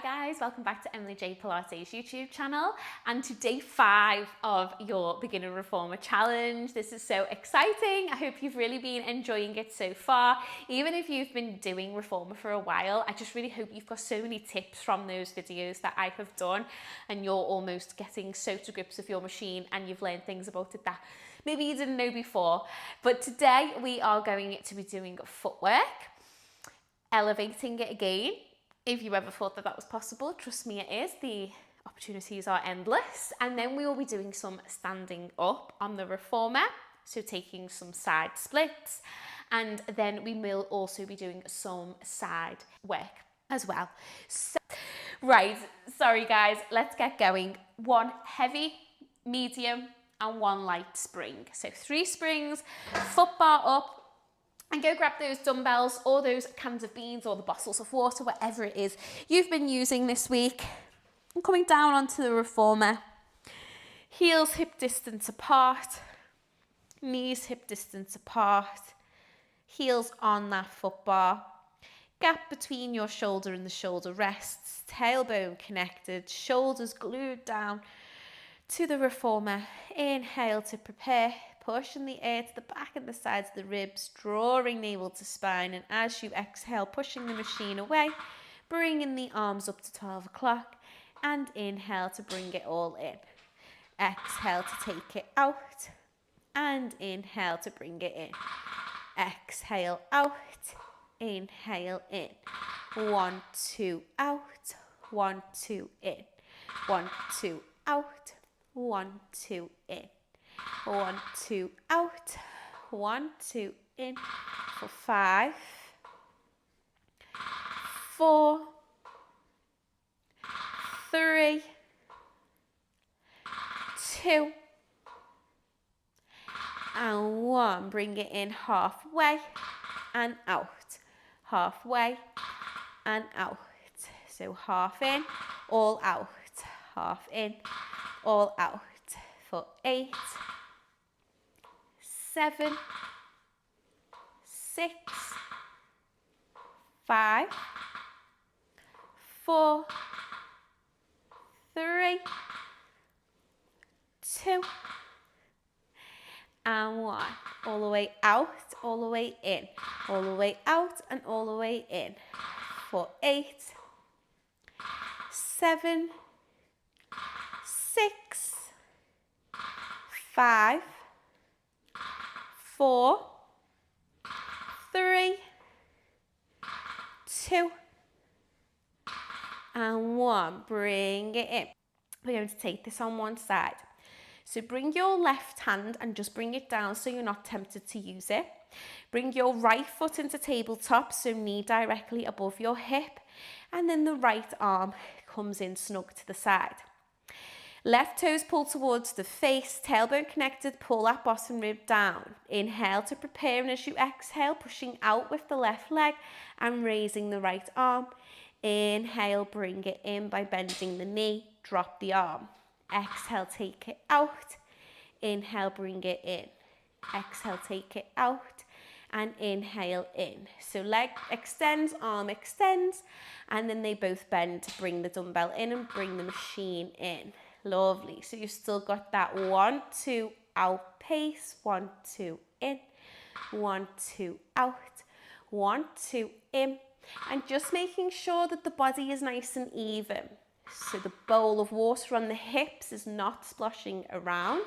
Hi guys, welcome back to EMILY J Pilates YouTube channel and to day 5 of your beginner reformer challenge. This is so exciting. I hope you've really been enjoying it so far. Even if you've been doing reformer for a while, I just really hope you've got so many tips from those videos that I have done and you're almost getting so to grips with your machine and you've learned things about it that maybe you didn't know before. But today we are going to be doing footwork, elevating it again. If you ever thought that that was possible, trust me it is. The opportunities are endless. And then we will be doing some standing up on the reformer, so taking some side splits. And then we will also be doing some side work as well. So, right, sorry guys, let's get going. 1 heavy, medium, and 1 light spring. So 3 springs, foot bar up, and go grab those dumbbells or those cans of beans or the bottles of water, whatever it is you've been using this week. And coming down onto the reformer, heels hip distance apart, knees hip distance apart, heels on that foot bar, gap between your shoulder and the shoulder rests, tailbone connected, shoulders glued down to the reformer. Inhale to prepare, pushing the air to the back and the sides of the ribs, drawing navel to spine, and as you exhale, pushing the machine away, bringing the arms up to 12 o'clock, and inhale to bring it all in. Exhale to take it out, and inhale to bring it in. Exhale out, inhale in. 1, 2, out, 1, 2, in. 1, 2, out, 1, 2, in. 1, 2, out, 1, 2, in for 5, 4, 3, 2, and 1. Bring it in halfway and out, halfway and out. So half in, all out, half in, all out for 8, 7, 6, 5, 4, 3, 2, and 1. All the way out, all the way in, all the way out and all the way in for 8, 7, 6, 5, 4, 3, 2, and 1. Bring it in. We're going to take this on one side. So bring your left hand and just bring it down so you're not tempted to use it. Bring your right foot into tabletop, so knee directly above your hip, and then the right arm comes in snug to the side. Left toes pull towards the face, tailbone connected, pull that bottom rib down. Inhale to prepare, and as you exhale, pushing out with the left leg and raising the right arm. Inhale, bring it in by bending the knee, drop the arm. Exhale, take it out. Inhale, bring it in. Exhale, take it out. And inhale in. So leg extends, arm extends, and then they both bend to bring the dumbbell in and bring the machine in. Lovely. So you've still got that 1, 2 out pace, 1, 2 in, 1, 2 out, 1, 2 in, and just making sure that the body is nice and even. So the bowl of water on the hips is not splashing around.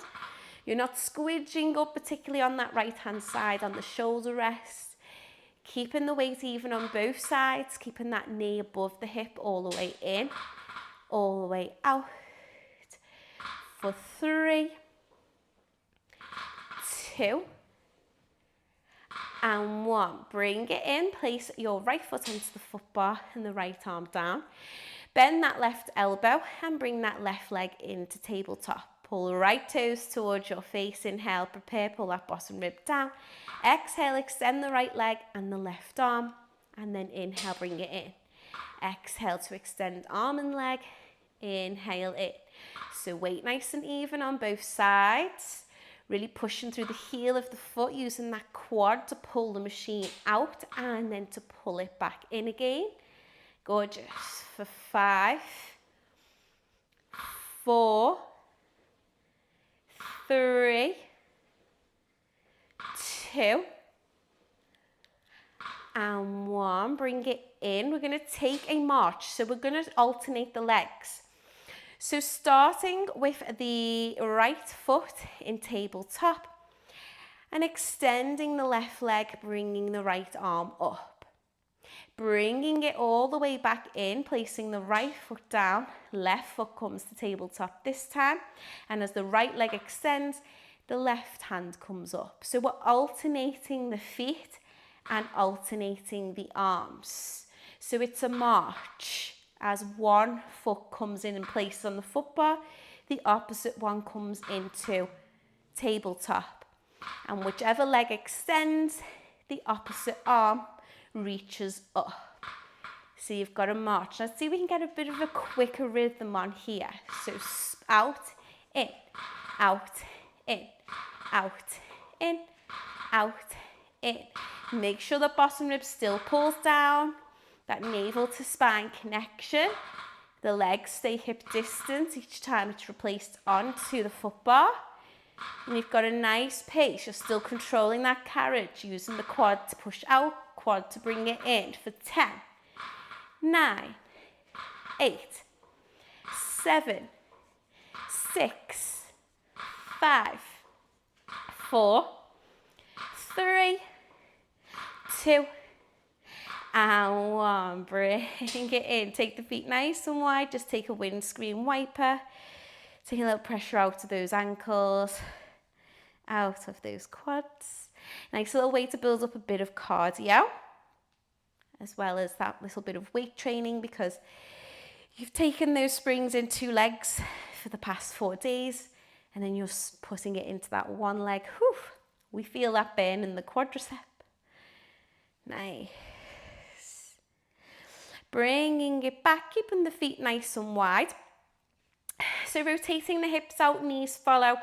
You're not squidging up, particularly on that right hand side on the shoulder rest. Keeping the weight even on both sides, keeping that knee above the hip all the way in, all the way out. For 3, 2, and 1. Bring it in, place your right foot onto the foot bar and the right arm down. Bend that left elbow and bring that left leg into tabletop. Pull the right toes towards your face. Inhale, prepare, pull that bottom rib down. Exhale, extend the right leg and the left arm. And then inhale, bring it in. Exhale to extend arm and leg. Inhale in. So weight nice and even on both sides. Really pushing through the heel of the foot, using that quad to pull the machine out and then to pull it back in again. Gorgeous. For 5, 4, 3, 2, and 1. Bring it in. We're going to take a march. So we're going to alternate the legs. So starting with the right foot in tabletop and extending the left leg, bringing the right arm up. Bringing it all the way back in, placing the right foot down, left foot comes to tabletop this time. And as the right leg extends, the left hand comes up. So we're alternating the feet and alternating the arms. So it's a march. As one foot comes in and places on the foot bar, the opposite one comes into tabletop. And whichever leg extends, the opposite arm reaches up. So you've got a march. Let's see if we can get a bit of a quicker rhythm on here. So out, in, out, in, out, in, out, in. Make sure the bottom rib still pulls down. That navel to spine connection. The legs stay hip distance each time it's replaced onto the foot bar. And you've got a nice pace. You're still controlling that carriage, using the quad to push out, quad to bring it in for 10, 9, 8, 7, 6, 5, 4, 3, 2, and 1. Bring it in. Take the feet nice and wide. Just take a windscreen wiper. Take a little pressure out of those ankles, out of those quads. Nice little way to build up a bit of cardio, as well as that little bit of weight training, because you've taken those springs in 2 legs for the past 4 days, and then you're putting it into that one leg. Whew, we feel that burn in the quadricep. Nice. Bringing it back, keeping the feet nice and wide. So rotating the hips out, knees follow,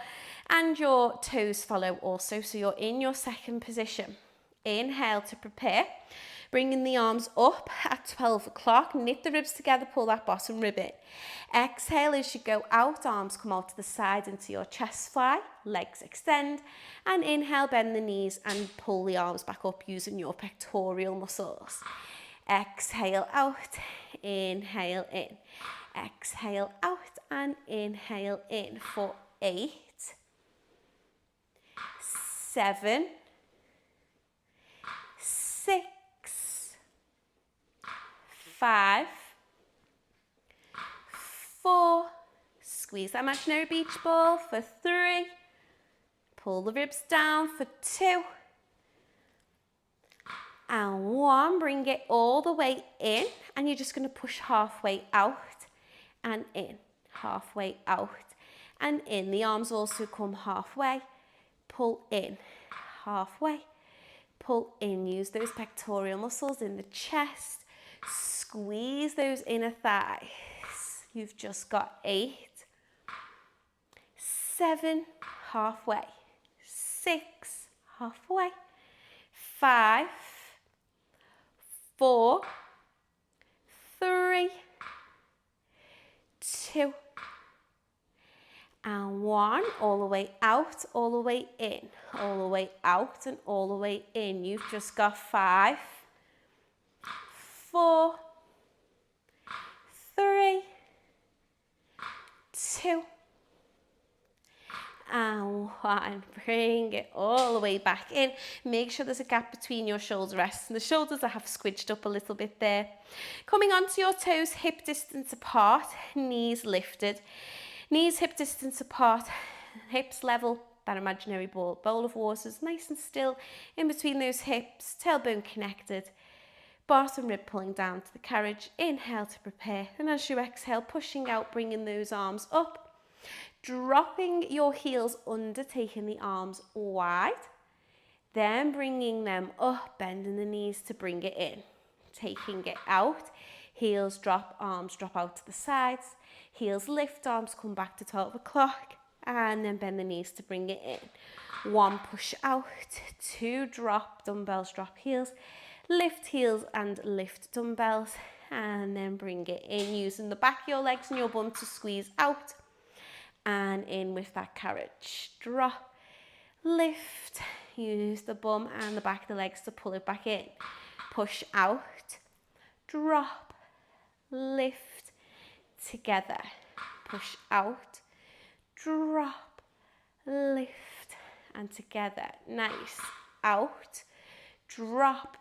and your toes follow also. So you're in your second position. Inhale to prepare. Bringing the arms up at 12 o'clock. Knit the ribs together, pull that bottom rib in. Exhale as you go out, arms come out to the side into your chest fly. Legs extend. And inhale, bend the knees and pull the arms back up using your pectoral muscles. Exhale out, inhale in. Exhale out and inhale in for 8, 7, 6, 5, 4, squeeze that imaginary beach ball for 3, pull the ribs down for 2, and 1. Bring it all the way in, and you're just going to push halfway out and in, halfway out and in. The arms also come halfway, pull in, halfway, pull in. Use those pectoral muscles in the chest, squeeze those inner thighs. You've just got 8, 7, halfway, 6, halfway, 5, 4, 3, 2, and 1. All the way out, all the way in, all the way out and all the way in. You've just got 5, 4, 3, 2, and 1. Bring it all the way back in. Make sure there's a gap between your shoulder rests and the shoulders that have squidged up a little bit there. Coming onto your toes, hip distance apart, knees lifted. Knees hip distance apart, hips level, that imaginary bowl of water is nice and still in between those hips, tailbone connected. Bottom rib pulling down to the carriage. Inhale to prepare, and as you exhale, pushing out, bringing those arms up. Dropping your heels under, taking the arms wide, then bringing them up, bending the knees to bring it in, taking it out, heels drop, arms drop out to the sides, heels lift, arms come back to 12 o'clock, and then bend the knees to bring it in. 1, push out, 2, drop, dumbbells, drop heels, lift heels and lift dumbbells, and then bring it in, using the back of your legs and your bum to squeeze out, and in with that carriage. Drop, lift, use the bum and the back of the legs to pull it back in. Push out, drop, lift, together. Push out, drop, lift, and together. Nice. Out, drop,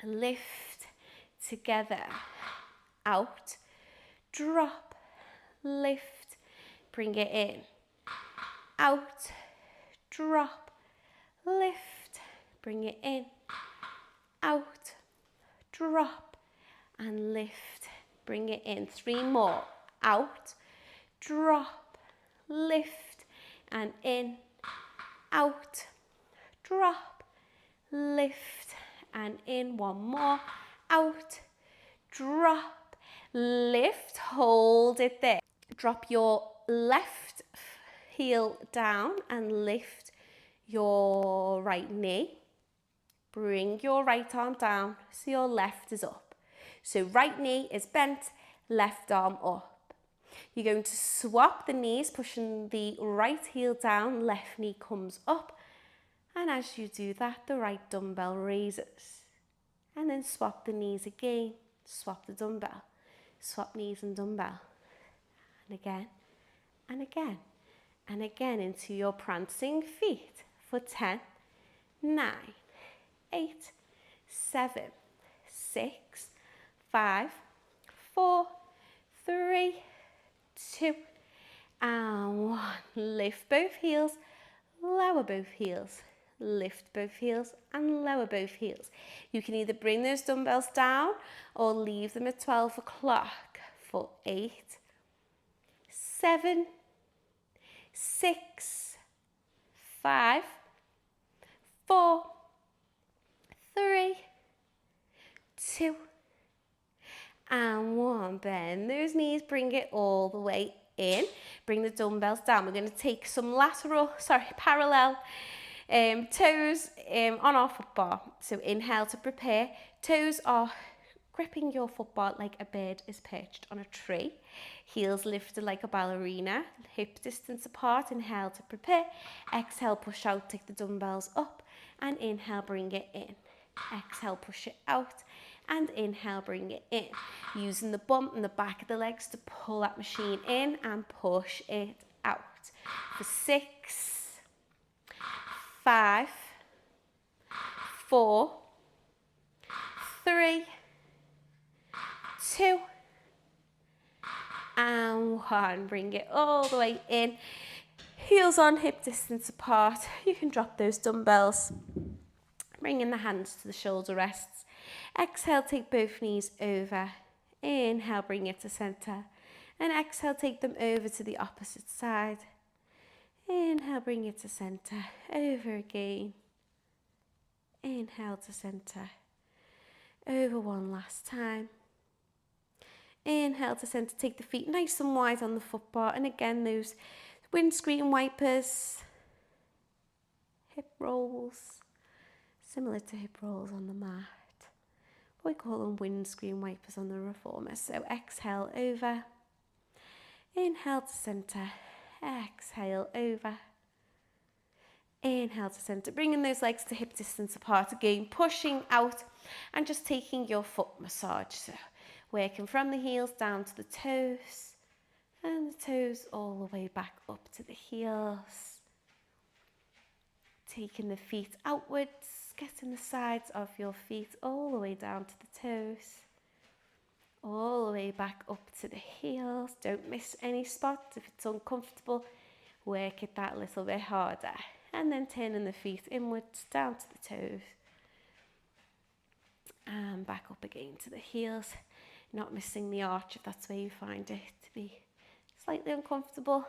lift, together. Out, drop, lift, bring it in. Out, drop, lift, bring it in. Out, drop, and lift, bring it in. 3 more. Out, drop, lift, and in. Out, drop, lift, and in. 1 more. Out, drop, lift, hold it there. Drop your left heel down and lift your right knee. Bring your right arm down so your left is up. So right knee is bent, left arm up. You're going to swap the knees, pushing the right heel down, left knee comes up. And as you do that, the right dumbbell raises. And then swap the knees again, swap the dumbbell, swap knees and dumbbell. And again, and again, and again into your prancing feet for 10, 9, 8, 7, 6, 5, 4, 3, 2, and 1. Lift both heels, lower both heels, lift both heels and lower both heels. You can either bring those dumbbells down or leave them at 12 o'clock for 8, 7, 6, 5, 4, 3, 2, and 1. Bend those knees, bring it all the way in. Bring the dumbbells down. We're going to take some parallel toes on our foot bar. So inhale to prepare. Toes are gripping your foot bar like a bird is perched on a tree. Heels lifted like a ballerina. Hip distance apart. Inhale to prepare. Exhale, push out, take the dumbbells up. And inhale, bring it in. Exhale, push it out. And inhale, bring it in. Using the bump and the back of the legs to pull that machine in and push it out. For 6, 5, 4, 3, 2, and 1. Bring it all the way in. Heels on, hip distance apart. You can drop those dumbbells. Bringing the hands to the shoulder rests. Exhale, take both knees over. Inhale, bring it to center. And exhale, take them over to the opposite side. Inhale, bring it to center. Over again. Inhale to center. Over one last time. Inhale to center. Take the feet nice and wide on the foot bar. And again, those windscreen wipers. Hip rolls. Similar to hip rolls on the mat. We call them windscreen wipers on the reformer. So exhale over. Inhale to center. Exhale over. Inhale to center. Bringing those legs to hip distance apart again. Pushing out and just taking your foot massage. So working from the heels down to the toes. And the toes all the way back up to the heels. Taking the feet outwards. Getting the sides of your feet all the way down to the toes. All the way back up to the heels. Don't miss any spots. If it's uncomfortable, work it that little bit harder. And then turning the feet inwards, down to the toes. And back up again to the heels. Not missing the arch if that's where you find it to be slightly uncomfortable.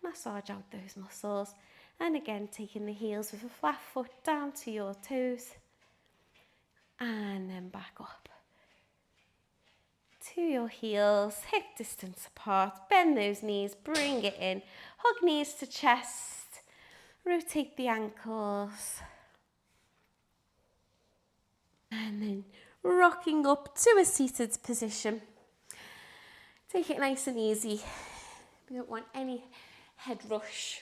Massage out those muscles. And again, taking the heels with a flat foot down to your toes. And then back up to your heels, hip distance apart. Bend those knees, bring it in. Hug knees to chest. Rotate the ankles. And then rocking up to a seated position. Take it nice and easy. We don't want any head rush.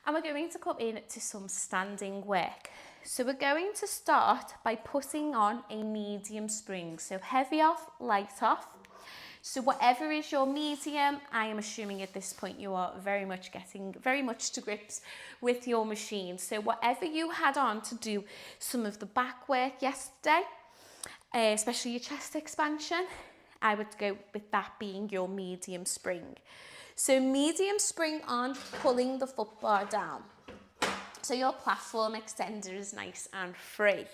And we're going to come in to some standing work. So we're going to start by putting on a medium spring. So heavy off, light off. So whatever is your medium, I am assuming at this point you are very much getting very much to grips with your machine. So whatever you had on to do some of the back work yesterday, especially your chest expansion, I would go with that being your medium spring. So medium spring on, pulling the foot bar down. So your platform extender is nice and free.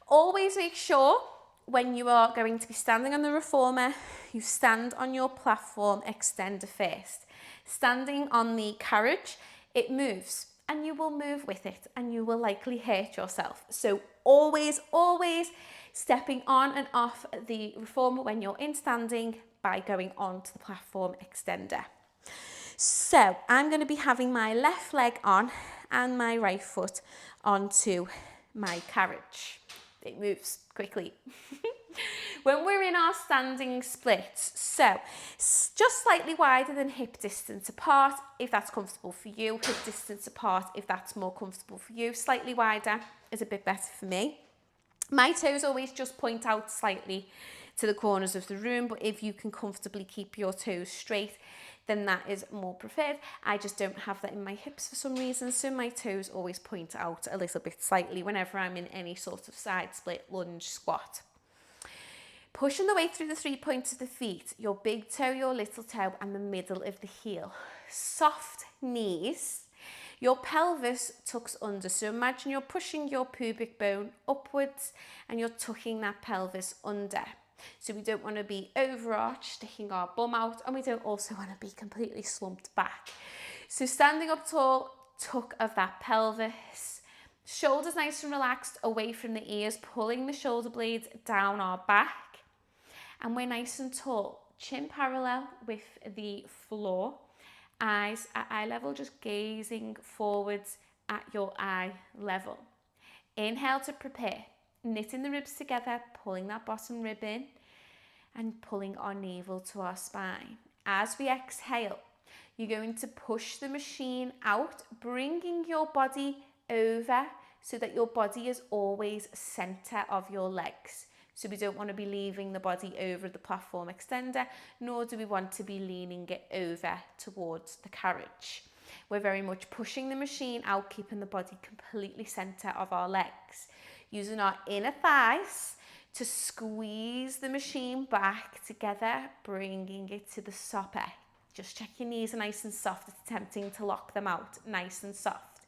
Always make sure when you are going to be standing on the reformer, you stand on your platform extender first. Standing on the carriage, it moves and you will move with it and you will likely hurt yourself. So always stepping on and off the reformer when you're in standing by going on to the platform extender. So I'm going to be having my left leg on and my right foot onto my carriage. It moves quickly. When we're in our standing splits, so just slightly wider than hip distance apart if that's comfortable for you, hip distance apart if that's more comfortable for you, slightly wider is a bit better for me. My toes always just point out slightly to the corners of the room, but if you can comfortably keep your toes straight, then that is more preferred. I just don't have that in my hips for some reason, so my toes always point out a little bit slightly whenever I'm in any sort of side split, lunge, squat. Pushing the weight through the 3 points of the feet, your big toe, your little toe, and the middle of the heel. Soft knees. Your pelvis tucks under, so imagine you're pushing your pubic bone upwards and you're tucking that pelvis under. So we don't want to be overarched, sticking our bum out, and we don't also want to be completely slumped back. So standing up tall, tuck of that pelvis. Shoulders nice and relaxed away from the ears, pulling the shoulder blades down our back. And we're nice and tall, chin parallel with the floor. Eyes at eye level, just gazing forwards at your eye level. Inhale to prepare, knitting the ribs together, pulling that bottom rib in and pulling our navel to our spine. As we exhale, you're going to push the machine out, bringing your body over so that your body is always center of your legs. So we don't want to be leaving the body over the platform extender, nor do we want to be leaning it over towards the carriage. We're very much pushing the machine out, keeping the body completely center of our legs. Using our inner thighs to squeeze the machine back together, bringing it to the stopper. Just check your knees are nice and soft. It's tempting to lock them out, nice and soft.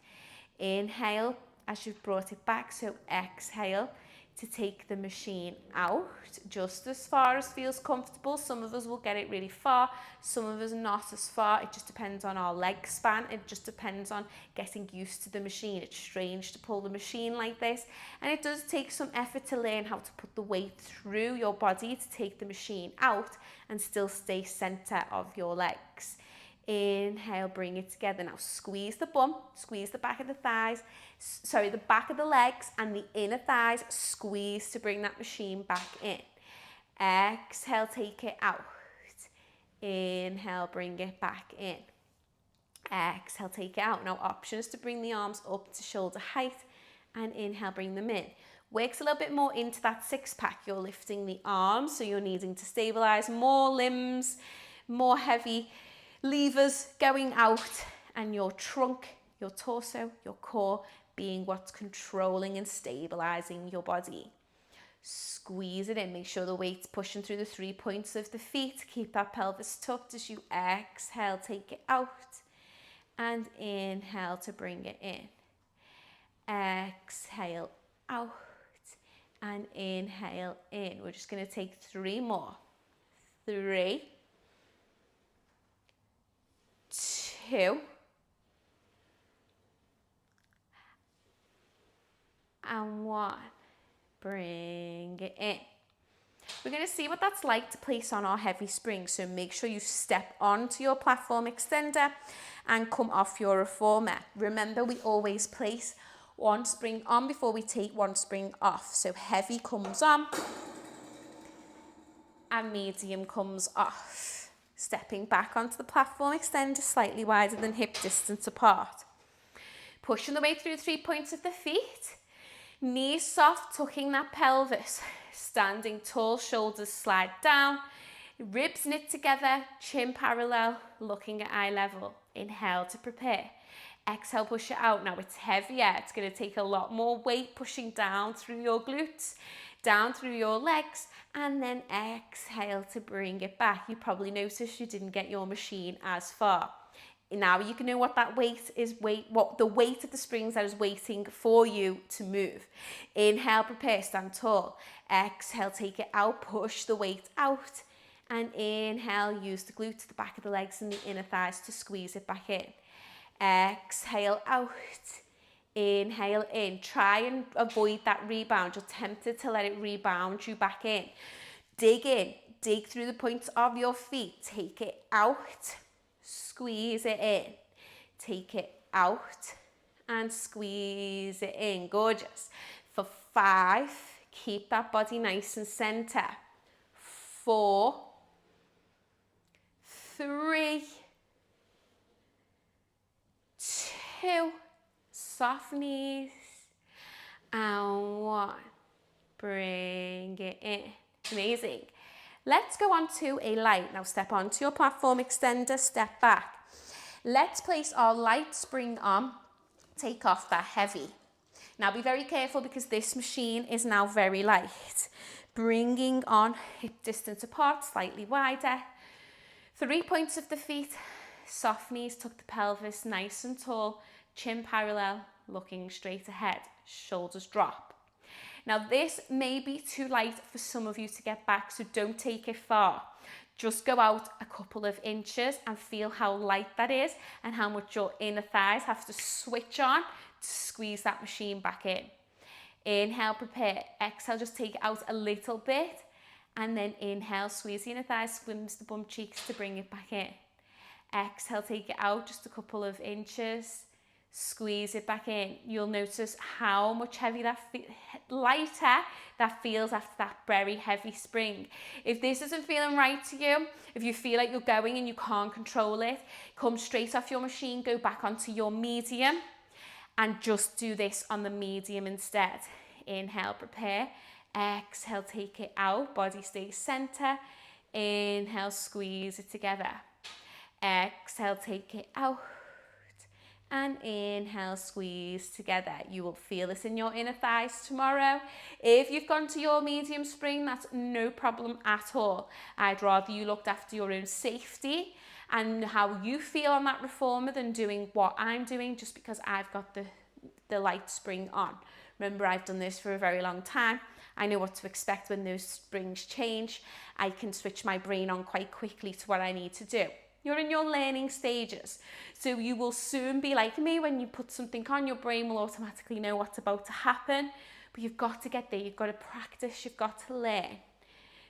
Inhale as you've brought it back, so exhale to take the machine out just as far as feels comfortable. Some of us will get it really far, some of us not as far. It just depends on our leg span. It just depends on getting used to the machine. It's strange to pull the machine like this, and it does take some effort to learn how to put the weight through your body to take the machine out and still stay center of your legs. Inhale, bring it together. Now squeeze the bum, squeeze the back of the thighs, the back of the legs and the inner thighs, squeeze to bring that machine back in. Exhale, take it out. Inhale, bring it back in. Exhale, take it out. Now options to bring the arms up to shoulder height and inhale, bring them in. Works a little bit more into that six pack. You're lifting the arms, so you're needing to stabilize more limbs, more heavy levers going out, and your trunk, your torso, your core being what's controlling and stabilizing your body. Squeeze it in. Make sure the weight's pushing through the 3 points of the feet. Keep that pelvis tucked as you exhale, take it out, and inhale to bring it in. Exhale out and inhale in. We're just going to take 3 more. 3, 2, and 1. Bring it in. We're going to see what that's like to place on our heavy spring. So make sure you step onto your platform extender and come off your reformer. Remember, we always place One spring on before we take one spring off. So heavy comes on and medium comes off. Stepping back onto the platform extender slightly wider than hip distance apart. Pushing the way through the 3 points of the feet. Knees soft, tucking that pelvis. Standing tall, shoulders slide down. Ribs knit together, chin parallel, looking at eye level. Inhale to prepare. Exhale, push it out. Now it's heavier. It's going to take a lot more weight pushing down through your glutes, down through your legs, and then exhale to bring it back. You probably noticed you didn't get your machine as far. Now you can know what that weight is, what the weight of the springs that is waiting for you to move. Inhale, prepare, stand tall. Exhale, take it out, push the weight out. And inhale, use the glutes, the back of the legs and the inner thighs to squeeze it back in. Exhale out. Inhale in. Try and avoid that rebound. You're tempted to let it rebound you back in. Dig in. Dig through the points of your feet. Take it out. Squeeze it in. Take it out and squeeze it in. Gorgeous. For 5, keep that body nice and center. 4, 3, 2, soft knees, and 1. Bring it in. Amazing. Let's go on to a light. Now step onto your platform extender, step back. Let's place our light spring on, take off that heavy. Now be very careful because this machine is now very light. Bringing on hip distance apart, slightly wider. 3 points of the feet, soft knees, tuck the pelvis, nice and tall, chin parallel, looking straight ahead, shoulders drop. Now this may be too light for some of you to get back, so don't take it far. Just go out a couple of inches and feel how light that is and how much your inner thighs have to switch on to squeeze that machine back in. Inhale, prepare. Exhale, just take it out a little bit. And then inhale, squeeze the inner thighs, squeeze the bum cheeks to bring it back in. Exhale, take it out just a couple of inches. Squeeze it back in. You'll notice how much lighter that feels after that very heavy spring. If this isn't feeling right to you, if you feel like you're going and you can't control it, come straight off your machine, go back onto your medium and just do this on the medium instead. Inhale, prepare. Exhale, take it out. Body stays center. Inhale, squeeze it together. Exhale, take it out. And inhale, squeeze together. You will feel this in your inner thighs tomorrow. If you've gone to your medium spring, that's no problem at all. I'd rather you looked after your own safety and how you feel on that reformer than doing what I'm doing just because I've got the light spring on. Remember, I've done this for a very long time. I know what to expect when those springs change. I can switch my brain on quite quickly to what I need to do. You're in your learning stages. So you will soon be like me. When you put something on, your brain will automatically know what's about to happen. But you've got to get there. You've got to practice. You've got to learn.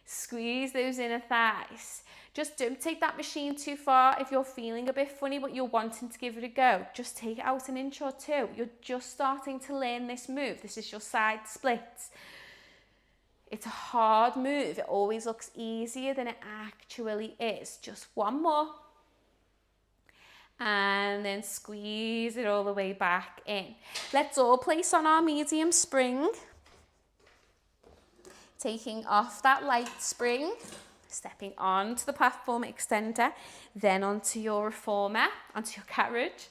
Squeeze those inner thighs. Just don't take that machine too far. If you're feeling a bit funny but you're wanting to give it a go, just take it out an inch or 2. You're just starting to learn this move. This is your side splits. It's a hard move. It always looks easier than it actually is. Just one more. And then squeeze it all the way back in. Let's all place on our medium spring. Taking off that light spring. Stepping onto the platform extender. Then onto your reformer, onto your carriage.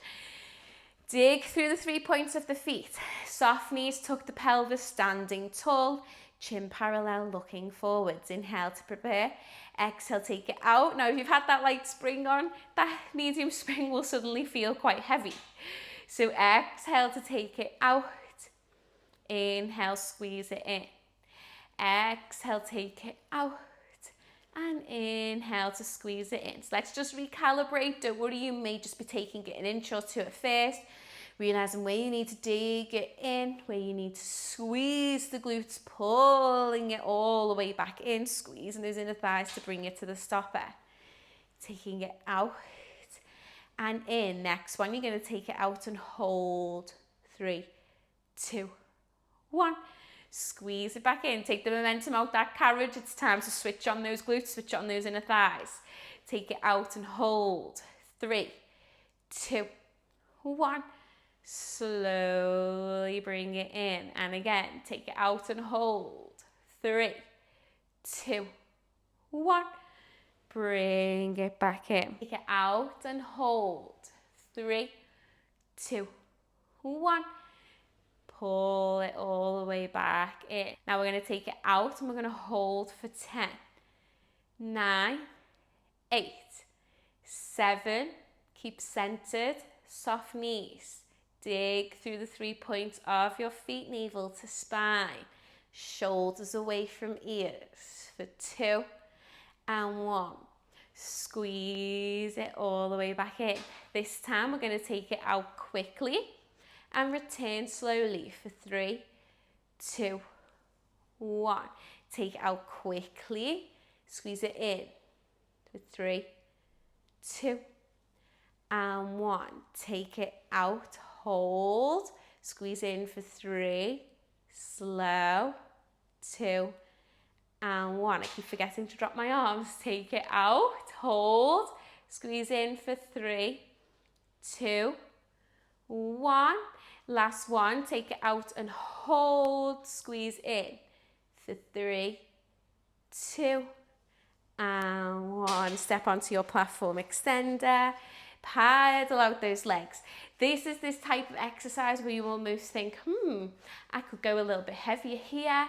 Dig through the 3 points of the feet. Soft knees, tuck the pelvis, standing tall. Chin parallel, looking forwards. Inhale to prepare. Exhale, take it out. Now, if you've had that light spring on, that medium spring will suddenly feel quite heavy. So exhale to take it out. Inhale, squeeze it in. Exhale, take it out. And inhale to squeeze it in. So let's just recalibrate. Don't worry, you may just be taking it an inch or 2 at first. Realizing where you need to dig it in, where you need to squeeze the glutes, pulling it all the way back in, squeezing those inner thighs to bring it to the stopper. Taking it out and in. Next one, you're going to take it out and hold. 3, 2, 1. Squeeze it back in. Take the momentum out that carriage. It's time to switch on those glutes, switch on those inner thighs. Take it out and hold. 3, 2, 1. Slowly bring it in. And again, take it out and hold. 3, 2, 1. Bring it back in. Take it out and hold. 3, 2, 1. Pull it all the way back in. Now we're going to take it out and we're going to hold for 10, 9, 8, 7. Keep centered, soft knees. Dig through the 3 points of your feet, navel to spine. Shoulders away from ears for 2 and 1. Squeeze it all the way back in. This time we're going to take it out quickly and return slowly for 3, 2, 1. Take it out quickly, squeeze it in for 3, 2, and 1. Take it out, hold, squeeze in for 3, slow, 2, and 1. I keep forgetting to drop my arms. Take it out, hold, squeeze in for 3, 2, 1. Last one, take it out and hold, squeeze in for 3, 2, and 1. Step onto your platform extender, paddle out those legs. This is this type of exercise where you almost think, I could go a little bit heavier here,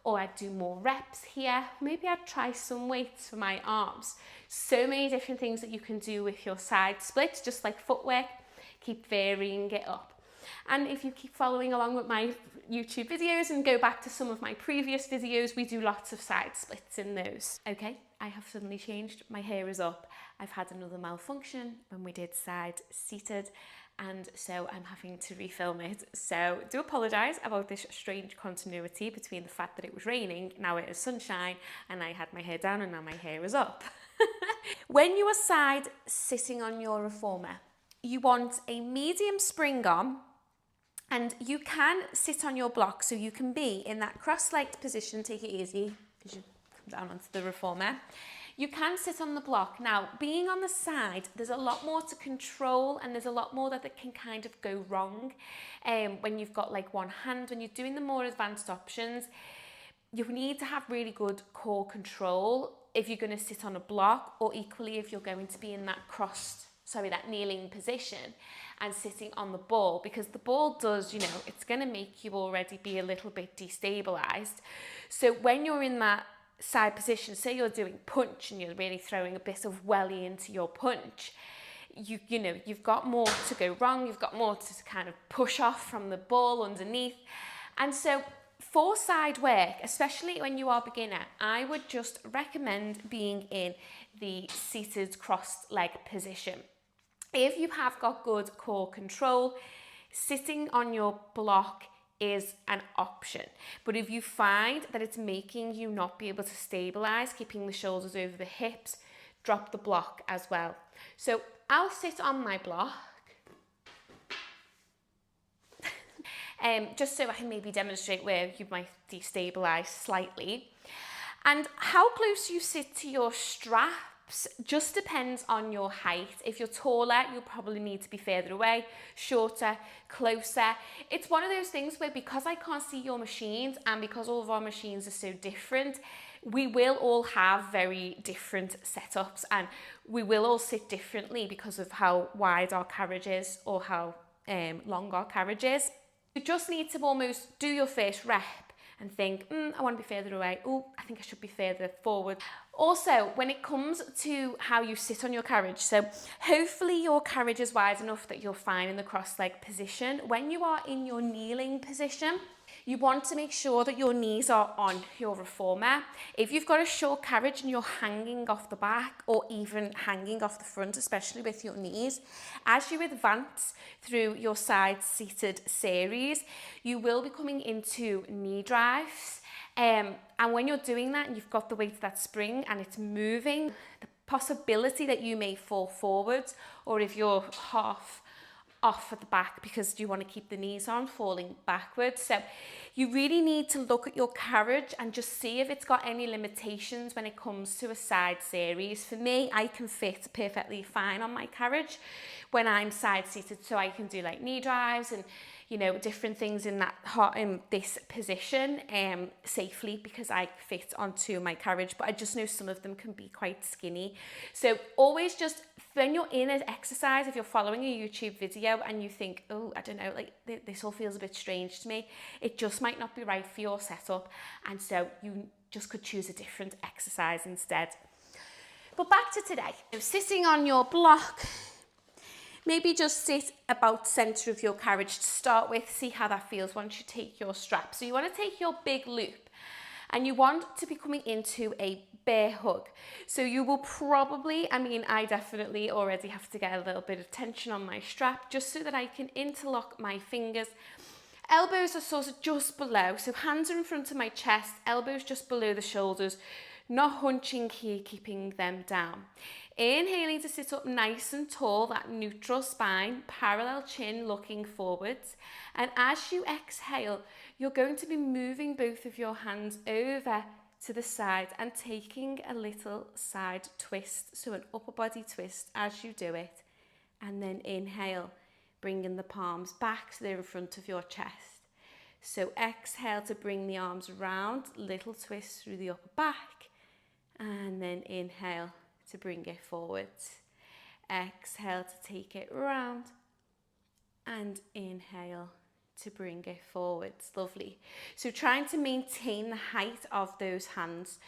or I'd do more reps here. Maybe I'd try some weights for my arms. So many different things that you can do with your side splits, just like footwork. Keep varying it up. And if you keep following along with my YouTube videos and go back to some of my previous videos, we do lots of side splits in those. Okay, I have suddenly changed. My hair is up. I've had another malfunction when we did side seated, and so I'm having to refilm it. So do apologise about this strange continuity between the fact that it was raining, now it is sunshine, and I had my hair down and now my hair is up. When you are side sitting on your reformer, you want a medium spring on, and you can sit on your block, so you can be in that cross-legged position. Take it easy as you come down onto the reformer. You can sit on the block. Now, being on the side, there's a lot more to control, and there's a lot more that can kind of go wrong when you've got like one hand. When you're doing the more advanced options, you need to have really good core control if you're going to sit on a block, or equally if you're going to be in that that kneeling position and sitting on the ball, because the ball does, it's going to make you already be a little bit destabilized. So when you're in that side position, say you're doing punch and you're really throwing a bit of welly into your punch, you've got more to go wrong, you've got more to kind of push off from the ball underneath. And so for side work, especially when you are a beginner, I would just recommend being in the seated crossed leg position. If you have got good core control, sitting on your block is an option. But if you find that it's making you not be able to stabilize, keeping the shoulders over the hips, drop the block as well. So I'll sit on my block, just so I can maybe demonstrate where you might destabilize slightly. And how close you sit to your straps just depends on your height. If you're taller, you'll probably need to be further away, shorter, closer. It's one of those things where, because I can't see your machines and because all of our machines are so different, we will all have very different setups, and we will all sit differently because of how wide our carriage is or how long our carriage is. You just need to almost do your first rep and think, I want to be further away. Oh, I think I should be further forward. Also, when it comes to how you sit on your carriage, so hopefully your carriage is wide enough that you're fine in the cross-leg position. When you are in your kneeling position, you want to make sure that your knees are on your reformer. If you've got a short carriage and you're hanging off the back or even hanging off the front, especially with your knees, as you advance through your side-seated series, you will be coming into knee drives. And when you're doing that and you've got the weight of that spring and it's moving, the possibility that you may fall forwards, or if you're half off at the back because you want to keep the knees on, falling backwards. So you really need to look at your carriage and just see if it's got any limitations when it comes to a side series. For me, I can fit perfectly fine on my carriage when I'm side seated, so I can do like knee drives and, you know, different things in this position safely because I fit onto my carriage. But I just know some of them can be quite skinny. So always just, when you're in an exercise, if you're following a YouTube video and you think, oh, I don't know, like this all feels a bit strange to me, it just might not be right for your setup. And so you just could choose a different exercise instead. But back to today. So sitting on your block, maybe just sit about center of your carriage to start with, see how that feels once you take your strap. So you want to take your big loop and you want to be coming into a bear hug. So you will probably, I mean, I definitely already have to get a little bit of tension on my strap just so that I can interlock my fingers. Elbows are sort of just below, so hands are in front of my chest, elbows just below the shoulders, not hunching here, keeping them down. Inhaling to sit up nice and tall, that neutral spine, parallel chin looking forwards. And as you exhale, you're going to be moving both of your hands over to the side and taking a little side twist, so an upper body twist as you do it. And then inhale, bringing the palms back so they're in front of your chest. So exhale to bring the arms around, little twist through the upper back, and then inhale to bring it forwards. Exhale to take it round, and inhale to bring it forwards. Lovely. So trying to maintain the height of those hands.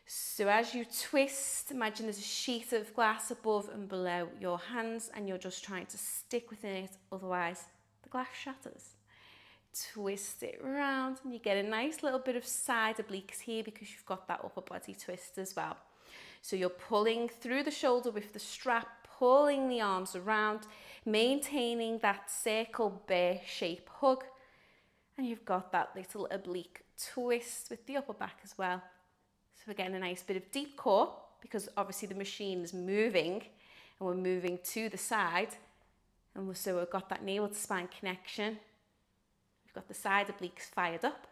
So as you twist, imagine there's a sheet of glass above and below your hands and you're just trying to stick within it, otherwise the glass shatters. Twist it round and you get a nice little bit of side obliques here because you've got that upper body twist as well. So you're pulling through the shoulder with the strap, pulling the arms around, maintaining that circle bear shape hug, and you've got that little oblique twist with the upper back as well. So again, a nice bit of deep core because obviously the machine is moving and we're moving to the side, and so we've got that navel to spine connection. We've got the side obliques fired up.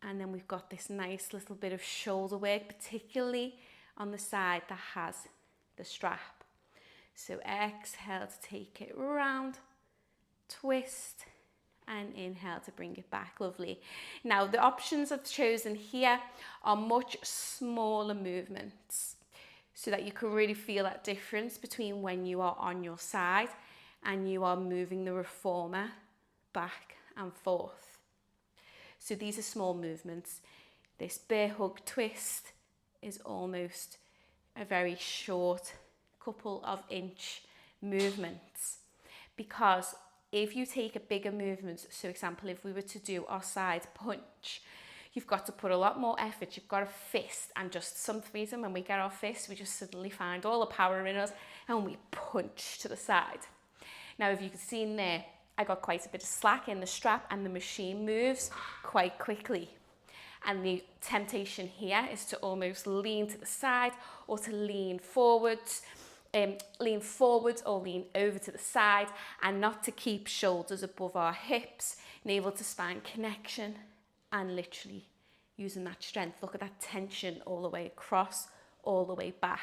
And then we've got this nice little bit of shoulder work, particularly on the side that has the strap. So exhale to take it round, twist, and inhale to bring it back. Lovely. Now the options I've chosen here are much smaller movements so that you can really feel that difference between when you are on your side and you are moving the reformer back and forth. So these are small movements. This bear hug twist is almost a very short couple of inch movements, because if you take a bigger movement, so example, if we were to do our side punch, you've got to put a lot more effort. You've got a fist, and just some reason when we get our fist, we just suddenly find all the power in us and we punch to the side. Now, if you can see in there, I got quite a bit of slack in the strap and the machine moves quite quickly. And the temptation here is to almost lean to the side or to lean forwards or lean over to the side, and not to keep shoulders above our hips, navel to spine connection, and literally using that strength. Look at that tension all the way across, all the way back.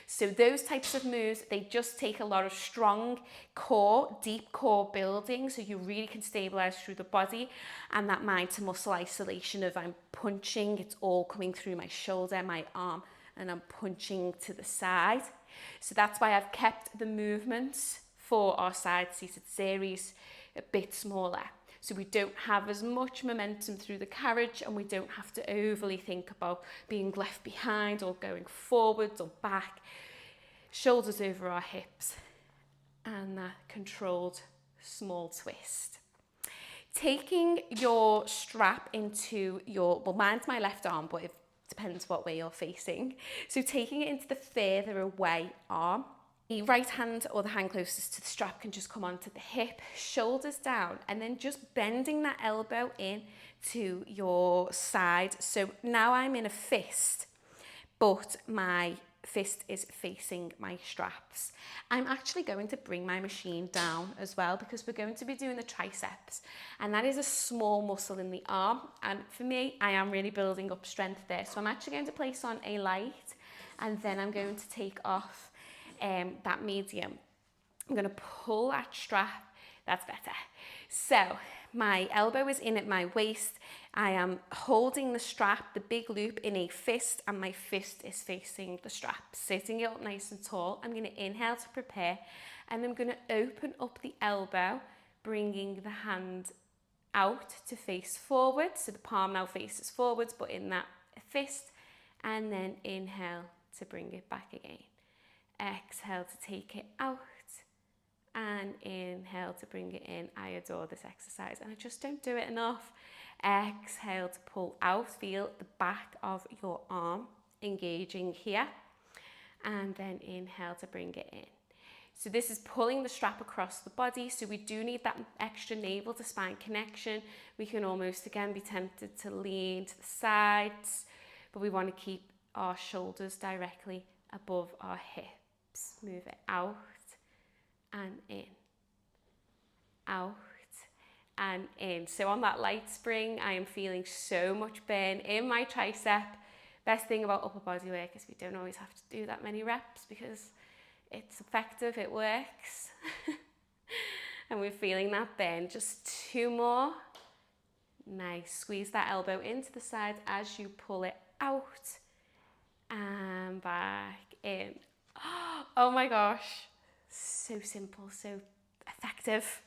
So those types of moves, they just take a lot of strong core, deep core building, so you really can stabilize through the body, and that mind to muscle isolation of I'm punching, it's all coming through my shoulder, my arm, and I'm punching to the side. So that's why I've kept the movements for our side seated series a bit smaller. So we don't have as much momentum through the carriage, and we don't have to overly think about being left behind or going forwards or back. Shoulders over our hips and that controlled small twist. Taking your strap into your, well, mine's my left arm, but it depends what way you're facing. So taking it into the further away arm. The right hand or the hand closest to the strap can just come onto the hip, shoulders down, and then just bending that elbow in to your side. So now I'm in a fist, but my fist is facing my straps. I'm actually going to bring my machine down as well because we're going to be doing the triceps, and that is a small muscle in the arm, and for me, I am really building up strength there. So I'm actually going to place on a light, and then I'm going to take off that medium. I'm going to pull that strap. That's better. So my elbow is in at my waist. I am holding the strap, the big loop, in a fist, and my fist is facing the strap, sitting it up nice and tall. I'm going to inhale to prepare, and I'm going to open up the elbow, bringing the hand out to face forward. So the palm now faces forwards, but in that fist, and then inhale to bring it back again. Exhale to take it out, and inhale to bring it in. I adore this exercise, and I just don't do it enough. Exhale to pull out. Feel the back of your arm engaging here, and then inhale to bring it in. So this is pulling the strap across the body, so we do need that extra navel to spine connection. We can almost again be tempted to lean to the sides, but we want to keep our shoulders directly above our hips. Move it out and in, out and in. So on that light spring, I am feeling so much burn in my tricep. Best thing about upper body work is we don't always have to do that many reps because it's effective, it works. And we're feeling that burn. Just 2 more. Nice. Squeeze that elbow into the side as you pull it out and back in. Oh my gosh. So simple, so effective.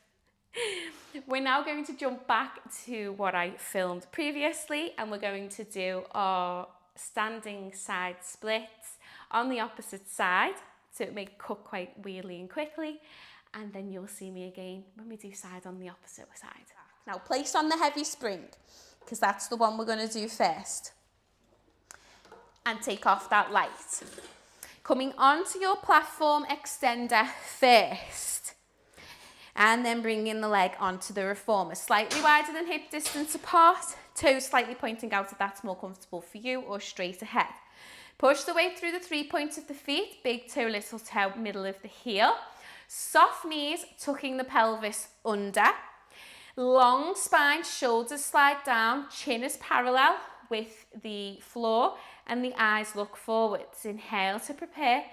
We're now going to jump back to what I filmed previously, and we're going to do our standing side splits on the opposite side, so it may cut quite weirdly and quickly, and then you'll see me again when we do side on the opposite side. Now place on the heavy spring, because that's the one we're going to do first, and take off that light. Coming onto your platform extender first, and then bringing the leg onto the reformer, slightly wider than hip distance apart, toes slightly pointing out if that's more comfortable for you, or straight ahead. Push the weight through the 3 points of the feet, big toe, little toe, middle of the heel. Soft knees, tucking the pelvis under. Long spine, shoulders slide down, chin is parallel with the floor, and the eyes look forwards. Inhale to prepare.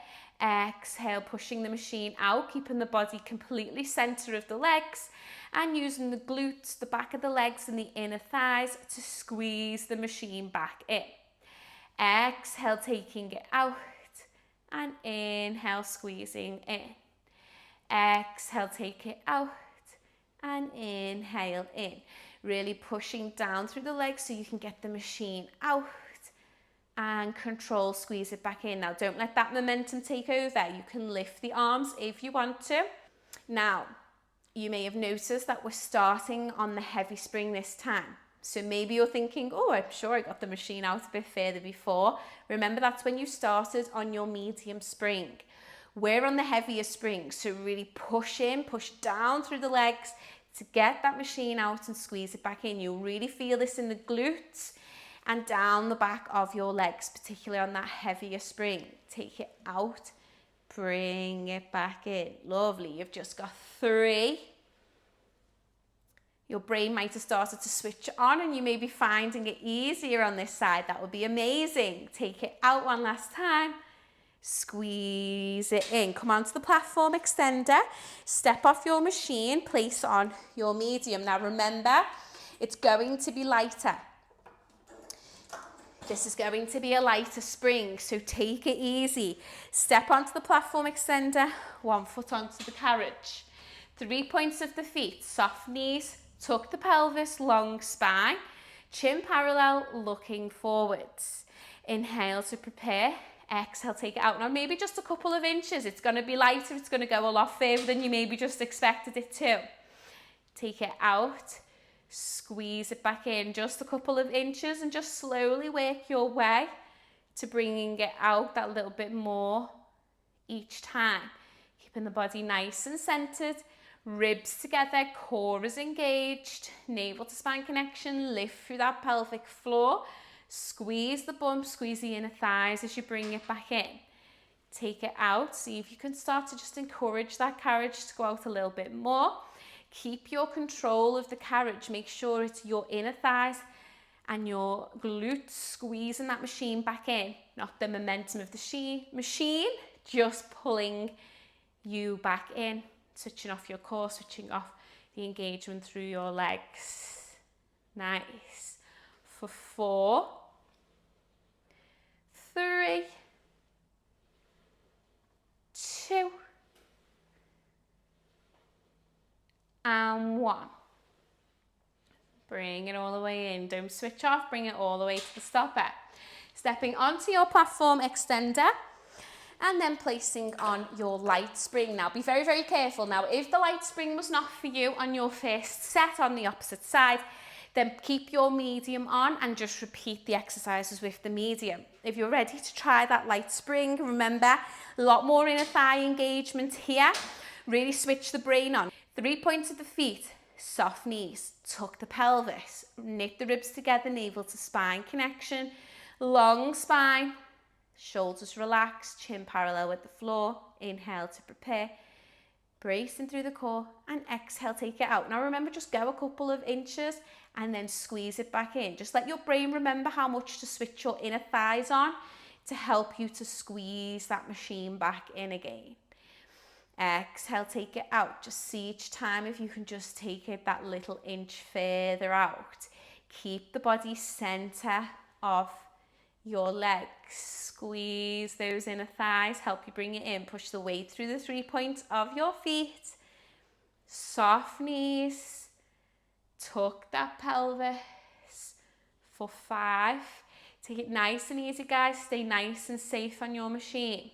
Exhale, pushing the machine out, keeping the body completely center of the legs, and using the glutes, the back of the legs and the inner thighs to squeeze the machine back in. Exhale, taking it out, and inhale, squeezing in. Exhale, take it out, and inhale in. Really pushing down through the legs so you can get the machine out, and control, squeeze it back in. Now don't let that momentum take over. You can lift the arms if you want to. Now, you may have noticed that we're starting on the heavy spring this time. So maybe you're thinking, oh, I'm sure I got the machine out a bit further before. Remember, that's when you started on your medium spring. We're on the heavier spring, so really push in, push down through the legs to get that machine out and squeeze it back in. You'll really feel this in the glutes and down the back of your legs, particularly on that heavier spring. Take it out, bring it back in. Lovely, you've just got 3. Your brain might have started to switch on and you may be finding it easier on this side. That would be amazing. Take it out one last time. Squeeze it in. Come onto the platform extender. Step off your machine. Place on your medium. Now remember, it's going to be lighter. This is going to be a lighter spring, so take it easy. Step onto the platform extender, 1 foot onto the carriage. 3 points of the feet, soft knees, tuck the pelvis, long spine, chin parallel, looking forwards. Inhale to prepare. Exhale, take it out. Now maybe just a couple of inches. It's going to be lighter. It's going to go a lot further than you maybe just expected it to. Take it out. Squeeze it back in just a couple of inches and just slowly work your way to bringing it out that little bit more each time. Keeping the body nice and centered, ribs together, core is engaged, navel to spine connection, lift through that pelvic floor, squeeze the bump, squeeze the inner thighs as you bring it back in. take it out. See if you can start to just encourage that carriage to go out a little bit more. Keep your control of the carriage. Make sure it's your inner thighs and your glutes squeezing that machine back in, not the momentum of the machine, just pulling you back in, switching off your core, switching off the engagement through your legs. Nice. For 4, 3, 2, and 1. Bring it all the way in. Don't switch off. Bring it all the way to the stopper. Stepping onto your platform extender and then placing on your light spring. Now, be very, very careful. Now, if the light spring was not for you on your first set on the opposite side, then keep your medium on and just repeat the exercises with the medium. If you're ready to try that light spring, remember, a lot more inner thigh engagement here. Really switch the brain on. 3 points of the feet. Soft knees, tuck the pelvis, knit the ribs together, navel to spine connection, long spine, shoulders relaxed, chin parallel with the floor, inhale to prepare, bracing through the core, and exhale, take it out. Now remember, just go a couple of inches and then squeeze it back in. Just let your brain remember how much to switch your inner thighs on to help you to squeeze that machine back in again. Exhale, take it out. Just see each time if you can just take it that little inch further out. Keep the body center of your legs. Squeeze those inner thighs, help you bring it in. Push the weight through the 3 points of your feet. Soft knees. Tuck that pelvis. For 5. Take it nice and easy, guys. Stay nice and safe on your machine.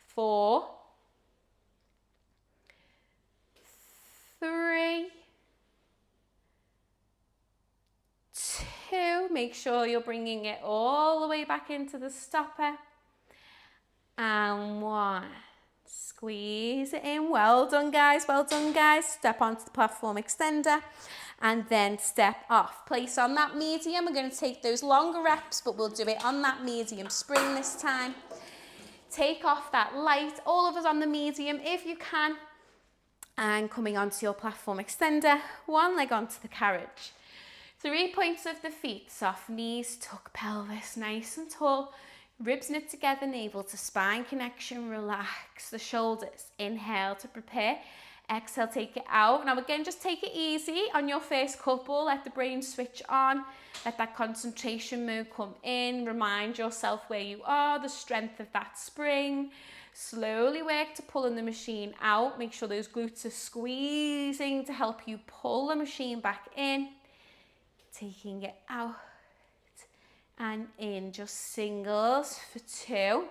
4, 3, 2, make sure you're bringing it all the way back into the stopper, and 1, squeeze it in. Well done, guys, well done, guys. Step onto the platform extender and then step off. Place on that medium. We're going to take those longer reps, but we'll do it on that medium spring this time. Take off that light, all of us on the medium if you can. And coming onto your platform extender, 1 leg onto the carriage. 3 points of the feet, soft knees, tuck pelvis, nice and tall. Ribs knit together, navel to spine connection, relax the shoulders. Inhale to prepare, exhale, take it out. Now again, just take it easy on your first couple, let the brain switch on, let that concentration mode come in, remind yourself where you are, the strength of that spring. Slowly work to pulling the machine out. Make sure those glutes are squeezing to help you pull the machine back in. Taking it out and in. Just singles for 2.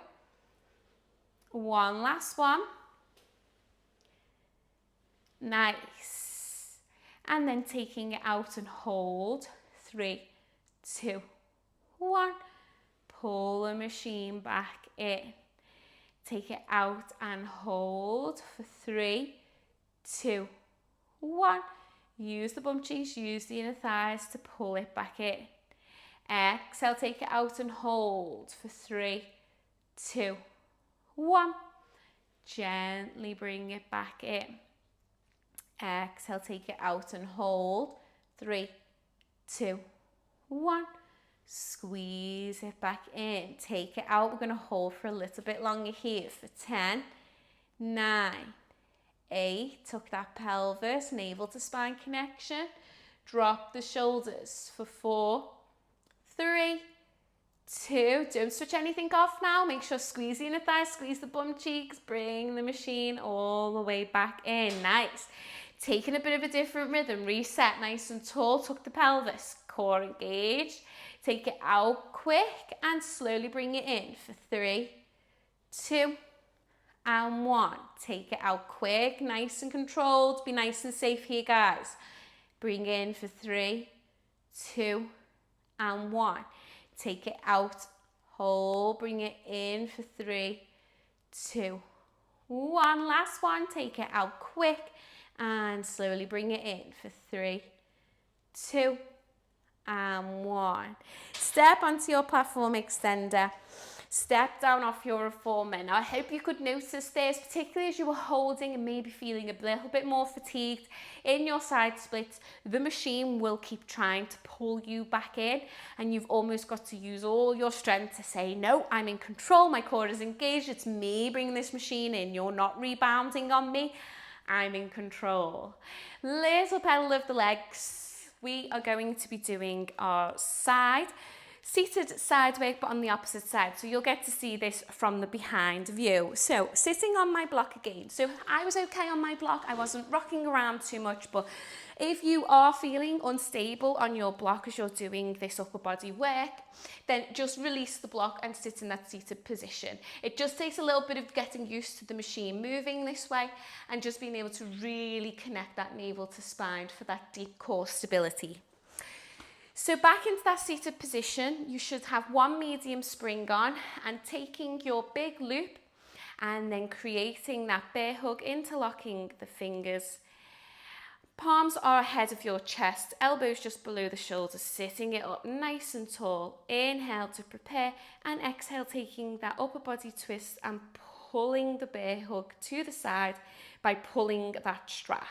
1 last one. Nice. And then taking it out and hold. 3, 2, 1. Pull the machine back in. Take it out and hold for 3, 2, 1. Use the bum cheeks, use the inner thighs to pull it back in. Exhale, take it out and hold for 3, 2, 1. Gently bring it back in. Exhale, take it out and hold. 3, 2, 1. Squeeze it back in. Take it out. We're going to hold for a little bit longer here for 10, 9, 8. Tuck that pelvis, navel to spine connection. Drop the shoulders for 4, 3, 2. Don't switch anything off now. Make sure squeeze the inner thighs, squeeze the bum cheeks. Bring the machine all the way back in. Nice. Taking a bit of a different rhythm. Reset nice and tall. Tuck the pelvis. Core engaged. Take it out quick and slowly bring it in for 3, 2, and 1. Take it out quick, nice and controlled. Be nice and safe here, guys. Bring in for 3, 2, and 1. Take it out, hold, bring it in for 3, 2, 1. Last one. Take it out quick and slowly bring it in for 3, 2, and 1. Step onto your platform extender. Step down off your reformer. Now I hope you could notice this, particularly as you were holding and maybe feeling a little bit more fatigued in your side splits. The machine will keep trying to pull you back in, and you've almost got to use all your strength to say, no, I'm in control, my core is engaged, it's me bringing this machine in, you're not rebounding on me, I'm in control. Little pedal of the legs. We are going to be doing our seated side work, but on the opposite side. So you'll get to see this from the behind view. So sitting on my block again. So I was okay on my block. I wasn't rocking around too much, but if you are feeling unstable on your block as you're doing this upper body work, then just release the block and sit in that seated position. It just takes a little bit of getting used to the machine moving this way and just being able to really connect that navel to spine for that deep core stability. So back into that seated position, you should have one medium spring on and taking your big loop and then creating that bear hug, interlocking the fingers. Palms are ahead of your chest, elbows just below the shoulders, sitting it up nice and tall. Inhale to prepare and exhale, taking that upper body twist and pulling the bear hug to the side by pulling that strap.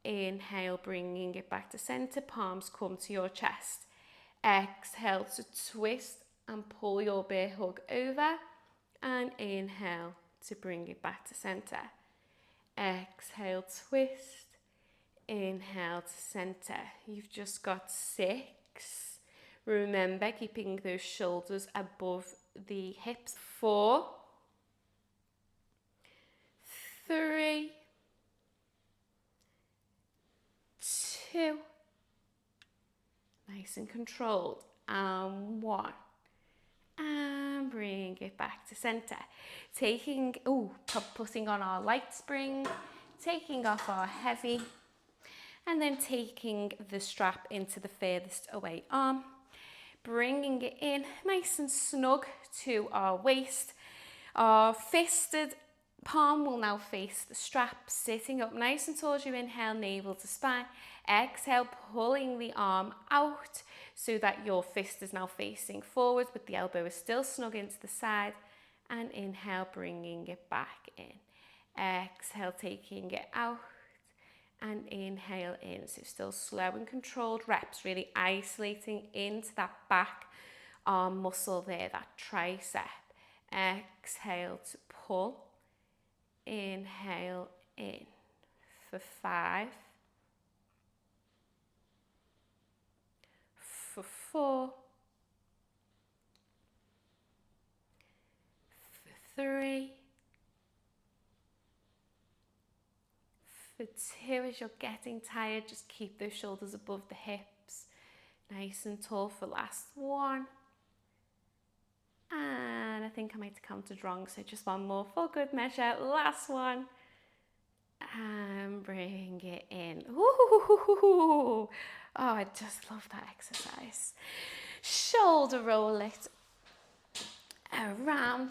Inhale, bringing it back to center, palms come to your chest. Exhale to twist and pull your bear hug over, and inhale to bring it back to center. Exhale, twist, inhale to center. You've just got 6. Remember, keeping those shoulders above the hips. 4, 3, 2, nice and controlled, and 1, and bring it back to center. Putting on our light spring, taking off our heavy, and then taking the strap into the furthest away arm, bringing it in nice and snug to our waist. Our fisted palm will now face the strap, sitting up nice and tall as you inhale, navel to spine. Exhale, pulling the arm out so that your fist is now facing forward, but the elbow is still snug into the side. And inhale, bringing it back in. Exhale, taking it out. And inhale in. So still slow and controlled reps, really isolating into that back arm muscle there, that tricep. Exhale to pull. Inhale in for 5, for 4, for 3, for 2. As you're getting tired, just keep those shoulders above the hips, nice and tall for last 1. And I think I might have counted wrong, so just 1 more for good measure. Last 1. And bring it in. Ooh. Oh, I just love that exercise. Shoulder roll it around.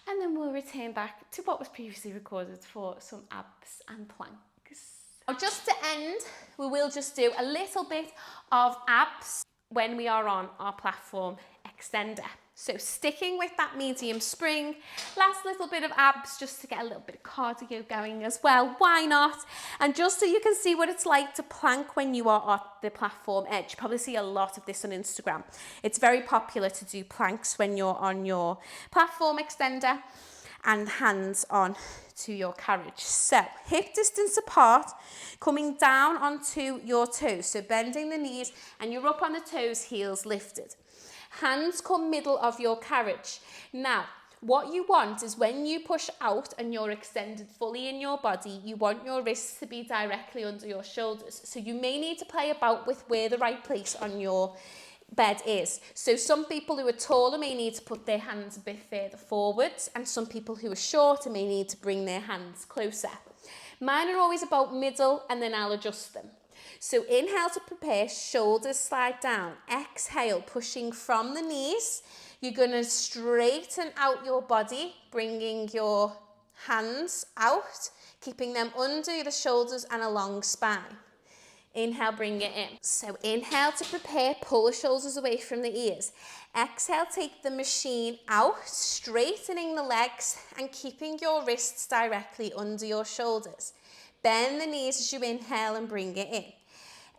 And then we'll return back to what was previously recorded for some abs and planks. Now, just to end, we will just do a little bit of abs when we are on our platform extender. So sticking with that medium spring, last little bit of abs just to get a little bit of cardio going as well. Why not? And just so you can see what it's like to plank when you are at the platform edge. You probably see a lot of this on Instagram. It's very popular to do planks when you're on your platform extender and hands on to your carriage. So hip distance apart, coming down onto your toes. So bending the knees and you're up on the toes, heels lifted. Hands come middle of your carriage. Now, what you want is when you push out and you're extended fully in your body, you want your wrists to be directly under your shoulders. So you may need to play about with where the right place on your bed is. So some people who are taller may need to put their hands a bit further forwards, and some people who are shorter may need to bring their hands closer. Mine are always about middle, and then I'll adjust them. So inhale to prepare, shoulders slide down. Exhale, pushing from the knees. You're going to straighten out your body, bringing your hands out, keeping them under the shoulders and along spine. Inhale, bring it in. So inhale to prepare, pull the shoulders away from the ears. Exhale, take the machine out, straightening the legs and keeping your wrists directly under your shoulders. Bend the knees as you inhale and bring it in.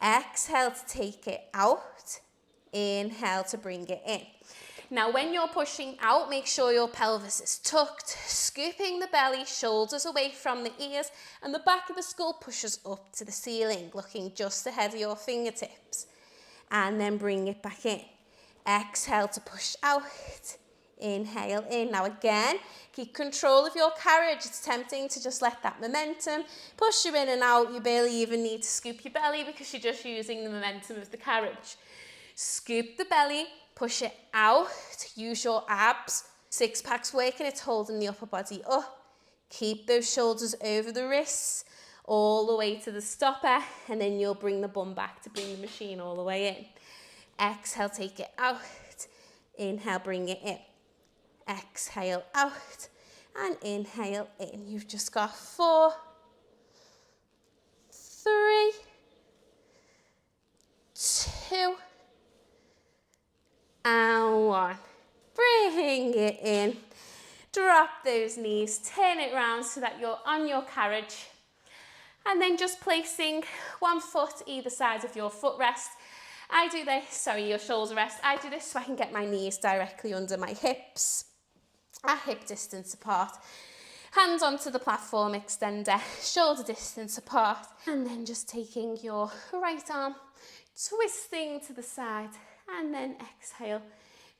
Exhale to take it out. Inhale to bring it in. Now, when you're pushing out, make sure your pelvis is tucked, scooping the belly, shoulders away from the ears, and the back of the skull pushes up to the ceiling, looking just ahead of your fingertips. And then bring it back in. Exhale to push out. Inhale in. Now again, keep control of your carriage. It's tempting to just let that momentum push you in and out. You barely even need to scoop your belly because you're just using the momentum of the carriage. Scoop the belly, push it out, use your abs. Six pack's working, it's holding the upper body up. Keep those shoulders over the wrists, all the way to the stopper, and then you'll bring the bum back to bring the machine all the way in. Exhale, take it out. Inhale, bring it in. Exhale out, and inhale in. You've just got 4, 3, 2, and 1. Bring it in. Drop those knees, turn it round so that you're on your carriage. And then just placing one foot either side of your footrest. I do this, your shoulder rest. I do this so I can get my knees directly under my hips, at hip distance apart. Hands onto the platform extender, shoulder distance apart. And then just taking your right arm, twisting to the side, and then exhale.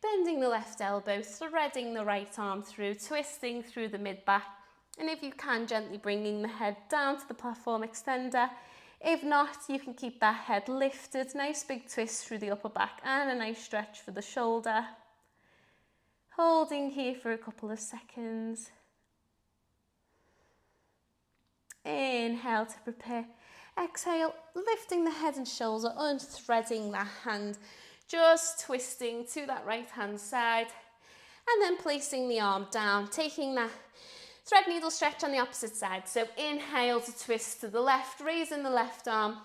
Bending the left elbow, threading the right arm through, twisting through the mid-back. And if you can, gently bringing the head down to the platform extender. If not, you can keep that head lifted. Nice big twist through the upper back and a nice stretch for the shoulder. Holding here for a couple of seconds. Inhale to prepare. Exhale, lifting the head and shoulder, unthreading that hand. Just twisting to that right hand side. And then placing the arm down, taking that thread needle stretch on the opposite side. So inhale to twist to the left, raising the left arm.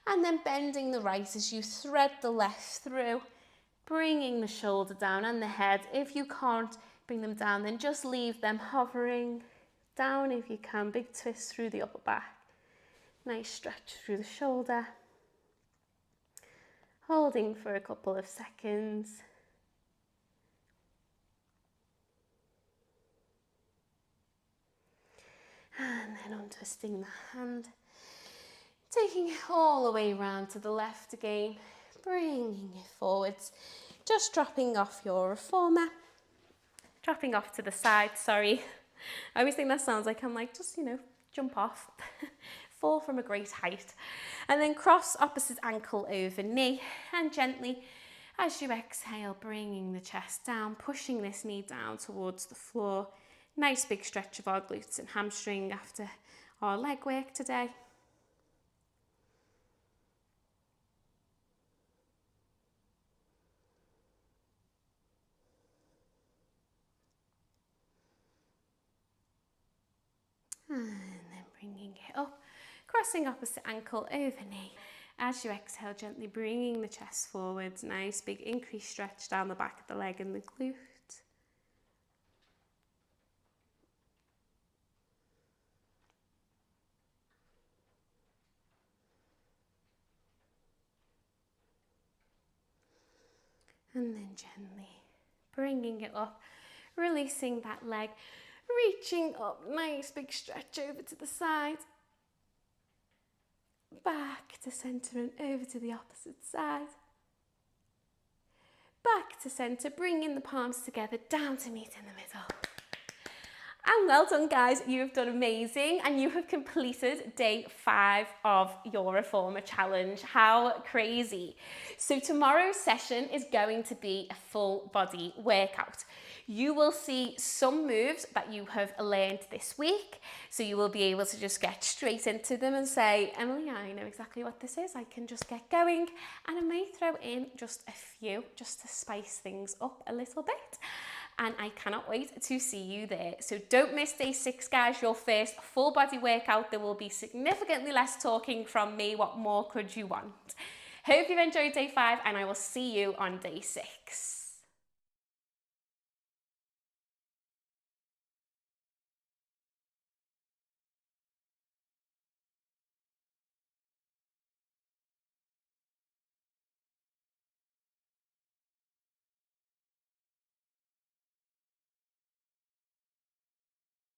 And then bending the right as you thread the left through. Bringing the shoulder down and the head. If you can't bring them down, then just leave them hovering down if you can. Big twist through the upper back. Nice stretch through the shoulder. Holding for a couple of seconds. And then untwisting the hand. Taking it all the way around to the left again. Bringing it forwards. Just dropping off your reformer. Dropping off to the side, sorry. I always think that sounds like I'm like, just, jump off. Fall from a great height. And then cross opposite ankle over knee. And gently, as you exhale, bringing the chest down, pushing this knee down towards the floor. Nice big stretch of our glutes and hamstring after our leg work today. And then bringing it up, crossing opposite ankle over knee. As you exhale, gently bringing the chest forwards. Nice big increased stretch down the back of the leg and the glute. And then gently bringing it up, releasing that leg, reaching up, nice big stretch over to the side, back to centre and over to the opposite side, back to centre, bringing the palms together, down to meet in the middle. And well done, guys, you have done amazing and you have completed day 5 of your Reformer Challenge. How crazy. So tomorrow's session is going to be a full body workout. You will see some moves that you have learned this week, so you will be able to just get straight into them and say, Emily, I know exactly what this is, I can just get going. And I may throw in just a few, just to spice things up a little bit. and I cannot wait to see you there. So don't miss day 6, guys, your first full body workout. There will be significantly less talking from me. What more could you want? Hope you've enjoyed day 5, and I will see you on day 6.